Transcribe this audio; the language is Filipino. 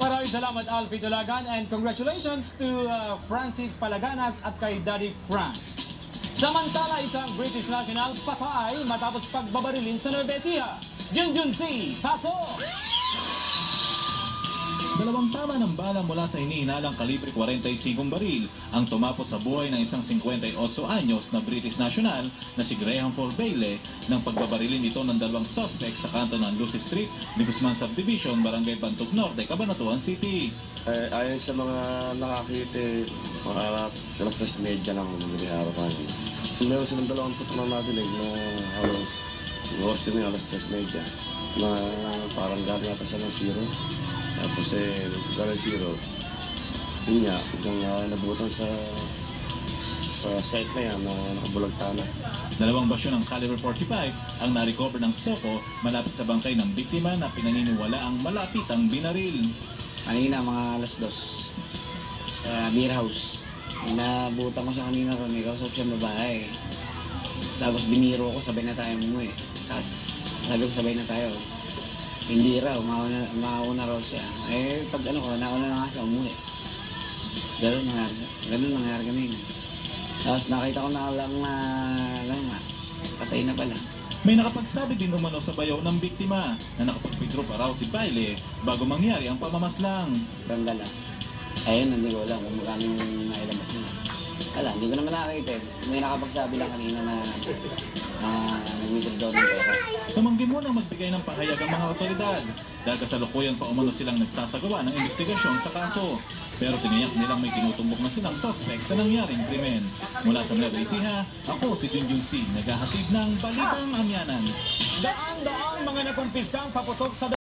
Maraming salamat, Alfie Dulagan, and congratulations to Francis Palaganas at kay Daddy Frank. Samantala, isang British national patay matapos pagbabarilin sa Nueva Ecija. Junjun C. Pasok! Dalawang tama ng bala mula sa hinihinalang kalibre 45 baril ang tumapos sa buhay ng isang 58 anyos na British national na si Graham Fall Bailey nang pagbabarilin ito ng dalawang suspect sa kanto ng Lucy Street, de Guzman Subdivision, Barangay Bantog Norte, Cabanatuan City. Ayon sa mga nakakita, mga alas 3:30 lang nangyari pa. Meron silang dalawang putok na nadilig na halos oras din alas 3:30 na parang galing yata siya ng zero. Tapos galing zero, yun nga, hanggang nabutan sa site na yan na nakabulagtana. Dalawang basyo ng caliber 45 ang na-recover ng Soko malapit sa bangkay ng biktima na pinaniniwala ang malapit ang binaril. Kanina mga alas 2, beer house. Inabutan ko siya kanina ron, ikaw sa siyang babae. Tapos biniro ko, sabay na tayo umuwi. Tapos sabi ko sabay na tayo. Hindi raw, mauna raw siya. Pag nauna na nga siya umuwi. Ganun nangyari kanina. Tapos nakita ko na lang na, patay na pala. May nakapagsabi din umano sa bayaw ng biktima na nakapag-withdraw pa raw si Bailey bago mangyari ang pamamaslang. Bandala. Ayun, hindi ko alam kung maraming nailabas na. Wala, hindi ko naman nakakita. May nakapagsabi lang kanina na nag-withdraw ng pera. Tumanggi muna magbigay ng pahayag ang mga otoridad dahil kasalukuyan pa umano silang nagsasagawa ng investigasyon sa kaso. Pero tiniyak nilang may tinutumbok na silang suspect sa nangyaring krimen. Mula sa Nueva Ecija, ako si Junjun C. Naghahatid ng Balitang Amyanan. Daan-daan mga nakumpiskang paputok sa